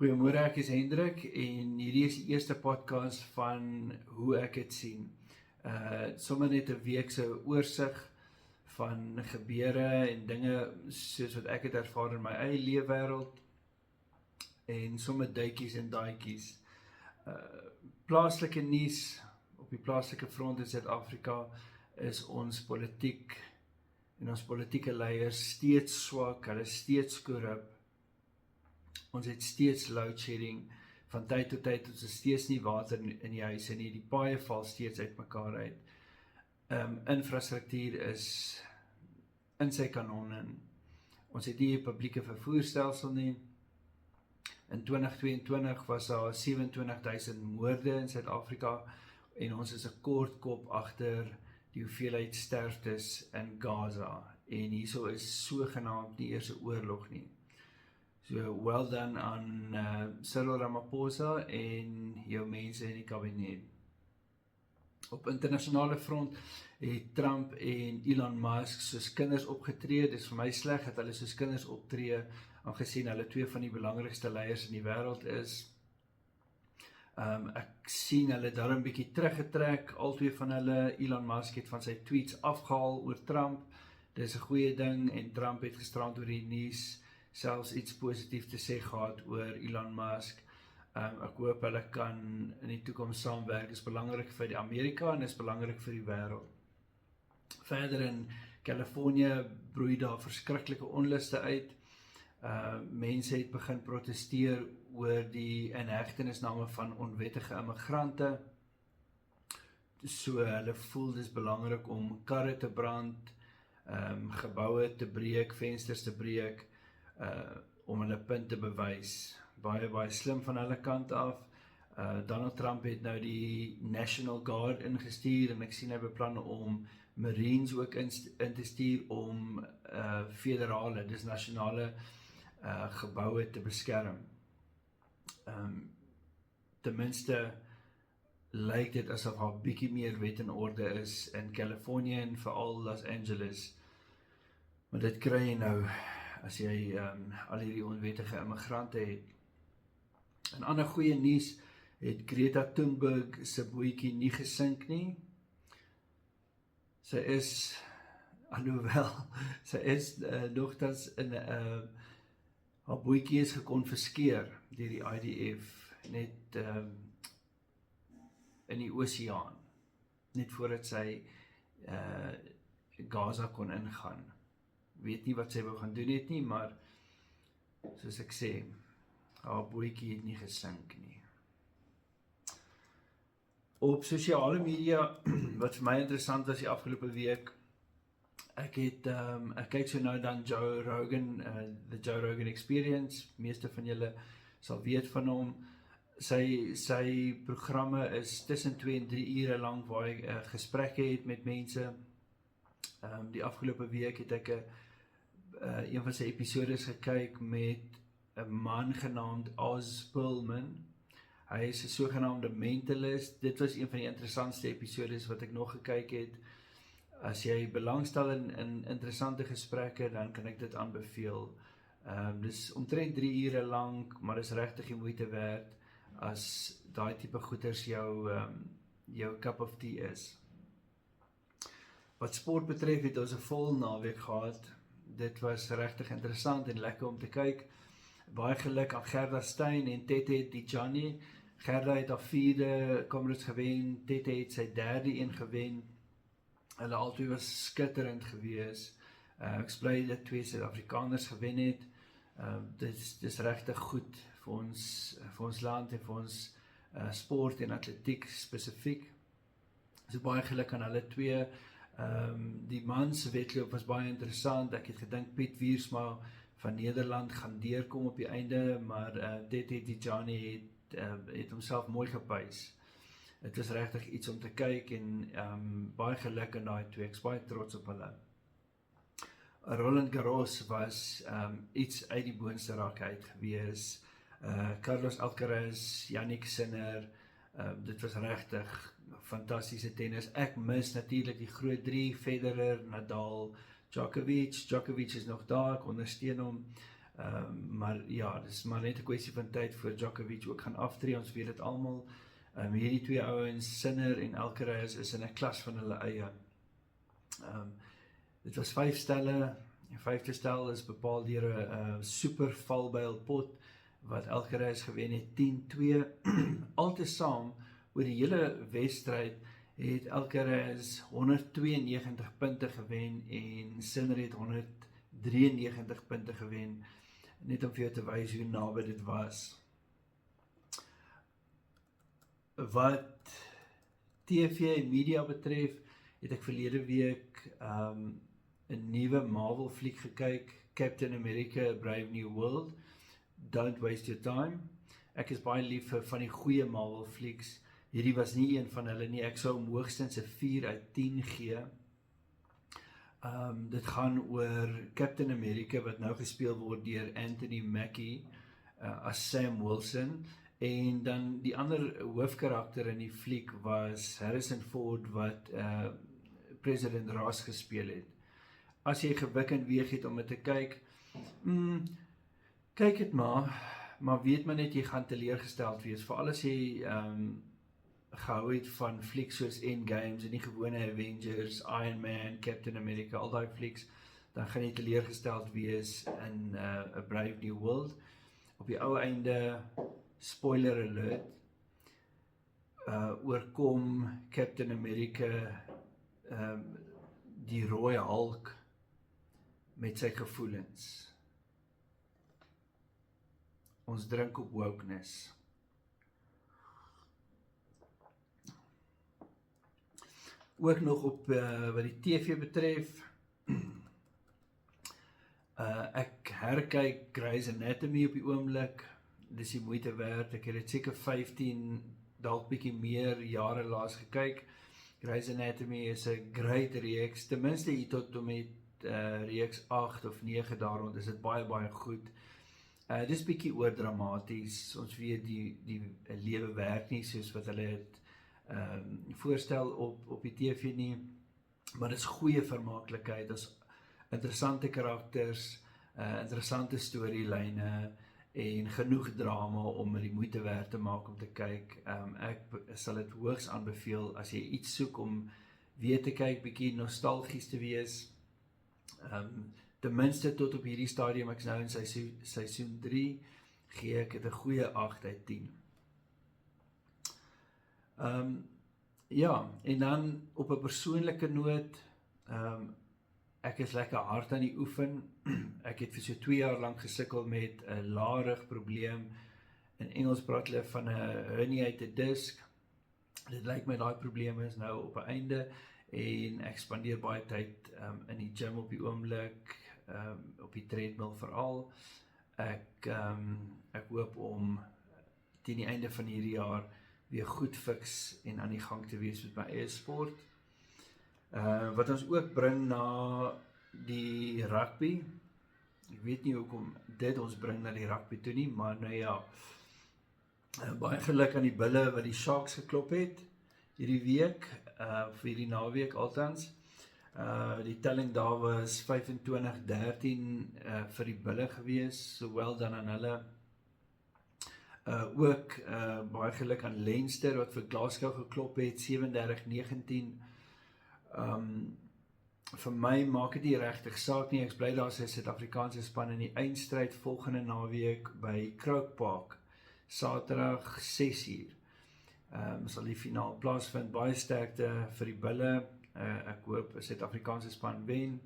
Goeiemôre, ek is Hendrik en hierdie is die eerste podcast van hoe ek het sien. Sommer net 'n week se oorsig van gebeure en dinge soos wat ek het ervaar in my eie leefwêreld en sommer duitjies en daadjies. Plaaslike nuus op die plaaslike front in Suid-Afrika is ons politiek en ons politieke leiers steeds swak, hulle is steeds korrup. Ons het steeds loadshedding, van tyd tot tyd, ons is steeds nie water in die huise nie, die paaie val steeds uit mekaar uit. Infrastruktuur is in sy kanonne. Ons het nie 'n publieke vervoerstelsel nie. In 2022 was daar 27,000 moorde in Suid-Afrika en ons is 'n kort kop agter die hoeveelheid sterftes in Gaza. En hierso is sogenaamd nie eers 'n oorlog nie. So, well done aan Cyril Ramaphosa en jou mense in die kabinet. Op internasionale front het Trump en Elon Musk soos kinders opgetree. Dit is vir my sleg dat hulle soos kinders optree, aangesien hulle twee van die belangrikste leiers in die wêreld is. Ek sien hulle daar 'n bietjie teruggetrek, albei van hulle. Elon Musk het van sy tweets afgehaal oor Trump. Dit is 'n goeie ding en Trump het gisterand oor die nuus selfs iets positief te sê gehad oor Elon Musk. Ek hoop hulle kan in die toekoms saamwerk. Dit is belangrik vir die Amerika en is belangrik vir die wêreld. Verder in Californië broei daar verskriklike onluste uit. Mense het begin protesteer oor die inhegtenisname van onwettige immigrante. So hulle voel dis belangrik om karre te brand, geboue te breek, vensters te breek, om hulle punt te bewys. Baie slim van hulle kant af. Donald Trump het nou die National Guard ingestuur en ek sien hy beplan om Marines ook in te stuur om federale, dis nasionale geboue te beskerm. Ten minste lyk dit asof daar bietjie meer wet en orde is in Californië en veral Los Angeles. Maar dit kry jy nou as jy al hierdie onwettige immigrante het. In ander goeie nuus het Greta Thunberg se bootjie nie gesink nie. Sy is, alhoewel, sy is nogtans in haar bootjie is gekonfiskeer deur die IDF net in die oseaan, net voordat sy Gaza kon ingaan. Weet nie wat sy wou gaan doen het nie, maar soos ek sê, haar bootjie het nie gesink nie. Op sosiale media, wat vir my interessant was die afgelope week, ek kyk so nou dan Joe Rogan, the Joe Rogan Experience, meeste van julle sal weet van hom. Sy programme is tussen 2 en 3 ure lang waar hy gesprekke het met mense. Die afgelope week het ek een van sy episodes gekyk met 'n man genaamd Oz Pullman. Hy is 'n sogenaamde mentalist. Dit was een van die interessantste episodes wat ek nog gekyk het. As jy belangstel in interessante gesprekke, dan kan ek dit aanbeveel. Dis omtrent 3 ure lank, maar dis regtig die moeite werd as daai tipe goeters jou cup of tea is. Wat sport betref het ons 'n vol naweek gehad. Dit was regtig interessant en lekker om te kyk. Baie geluk aan Gerda Steyn en Tete Tijani. Gerda het haar 4de Comrades gewen, Tete het sy 3de een gewen. Hulle albei was skitterend gewees. Ek is bly dat 2 Suid-Afrikaners gewen het. Dis regtig goed vir ons land en vir ons sport en atletiek spesifiek. So baie geluk aan hulle 2. Die mans wedloop was baie interessant. Ek het gedink Piet Wiersma van Nederland gaan deurkom op die einde, maar Tete Tijani het homself mooi gepuis. Het was regtig iets om te kyk en baie geluk aan daai 2. Ek is baie trots op hulle. Roland Garros was iets uit die boonste rak uit gewees. Carlos Alcaraz, Jannik Sinner, dit was regtig fantastiese tennis. Ek mis natuurlik die groot 3, Federer, Nadal, Djokovic is nog daar, ek ondersteun hom. Maar ja, dis maar net 'n kwessie van tyd voor Djokovic ook gaan aftree, ons weet dit almal. Hierdie twee ouens, Sinner en Alcaraz, is in 'n klas van hulle eie. Dit was 5 stelle, die 5de stel is bepaal deur 'n super valbuil pot, wat Alcaraz gewen het 10-2, altesaam oor die hele wedstryd het Alcaraz 192 punte gewen en Sinner het 193 punte gewen, net om vir jou te wys hoe naby dit was. Wat TV en media betref, het ek verlede week 'n nuwe Marvel fliek gekyk, Captain America, A Brave New World. Don't waste your time. Ek is baie lief vir van die goeie Marvel flieks. Hierdie was nie een van hulle nie, ek sou hom hoogstens 'n 4 uit 10 gee. Dit gaan oor Captain America, wat nou gespeel word deur Anthony Mackie, as Sam Wilson, en dan die ander hoofkarakter in die fliek was Harrison Ford, wat President Ross gespeel het. As jy gewik en weeg het om dit te kyk, kyk het maar weet maar net jy gaan teleurgesteld wees, veral as jy gehou het van flieks soos Endgames en die gewone Avengers, Iron Man, Captain America, al die flieks, dan gaan jy teleurgesteld wees in A Brave New World. Op die ou einde, spoiler alert, oorkom Captain America die rooi Hulk met sy gevoelens. Ons drink op wokeness. Ook nog op wat die TV betref, ek herkyk Grey's Anatomy op die oomblik, dis die moeite werd, ek het dit seker 15, dalk bietjie meer jare laas gekyk. Grey's Anatomy is 'n great reeks, ten minste hier tot om met reeks 8 of 9 daarom, is dit baie baie goed. Dis bietjie oor dramaties, ons weet die lewe werk nie soos wat hulle het voorstel op die TV nie, maar dit is goeie vermaaklikheid, dit is interessante karakters, interessante storielyne en genoeg drama om die moeite werd te maak om te kyk. Ek sal dit hoogs aanbeveel as jy iets soek om weer te kyk, bietjie nostalgies te wees. Ten minste tot op hierdie stadium, ek is nou in seisoen 3, gee ek het 'n goeie 8 uit 10. Ja, en dan op 'n persoonlike noot, ek is lekker hard aan die oefen. Ek het vir so 2 jaar lank gesukkel met 'n larig probleem. In Engels praat hulle van 'n herniated disc. Dit lyk my daai probleem is nou op 'n einde en ek spandeer baie tyd in die gym op die oomblik, op die treadmill veral. Ek hoop om teen die einde van hierdie jaar weer goed fiks en aan die gang te wees met my eie sport. Wat ons ook bring na die rugby. Ek weet nie hoekom dit ons bring na die rugby toe nie, maar nou ja, baie geluk aan die bulle wat die Sharks geklop het hierdie week, vir hierdie naweek althans. Die telling daar was 25-13 vir die bulle gewees, so well done aan hulle. Ook baie geluk aan Leinster wat vir Glasgow geklop het, 37-19. Vir my maak dit nie regtig saak nie, ek bly daar is 'n Suid-Afrikaanse span in die eindstryd volgende naweek by Croke Park, Saterdag 6uur. Sal die finaal plaasvind, baie sterkte vir die bulle, ek hoop 'n Suid-Afrikaanse span wen,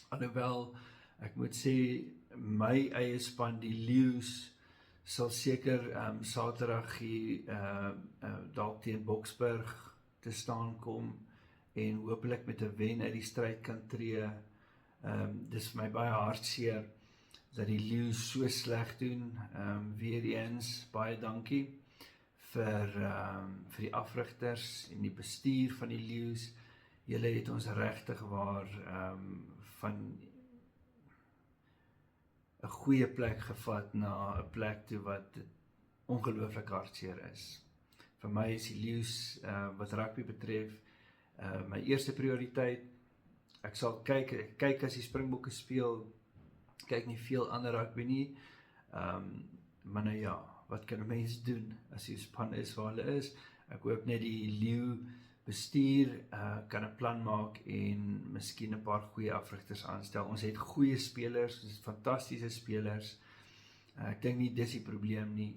alhoewel ek moet sê, my eie span, die Lions, sal seker Saterdag hier dalk teen Boksburg te staan kom en hopelik met 'n wen uit die stryd kan tree. Dis vir my baie hartseer dat die Lions so sleg doen. Weer eens baie dankie vir die afrigters en die bestuur van die Lions. Julle het ons regtig waar van 'n goeie plek gevat na 'n plek toe wat ongelooflik hartseer is. Vir my is die Lions wat rugby betref my eerste prioriteit. Ek sal kyk as die Springbokke speel, kyk nie veel ander rugby nie. Maar nou ja, wat kan 'n mens doen as die span is waar hulle is? Ek hoop net die Leeu bestuur kan 'n plan maak en miskien 'n paar goeie afrigters aanstel. Ons het goeie spelers, ons het fantastiese spelers. Ek dink nie dis die probleem nie,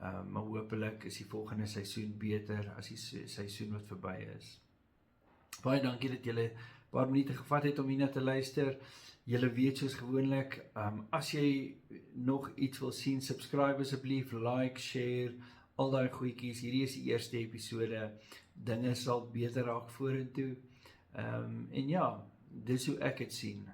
maar hopelik is die volgende seisoen beter as die seisoen wat verby is. Baie dankie dat julle 'n paar minute gevat het om hierna te luister. Julle weet soos gewoonlik, as jy nog iets wil sien, subscribe asseblief, like, share, al daai goedjies. Hierdie is die eerste episode. Dinge sal beter raak vorentoe. En ja, dis hoe ek dit sien.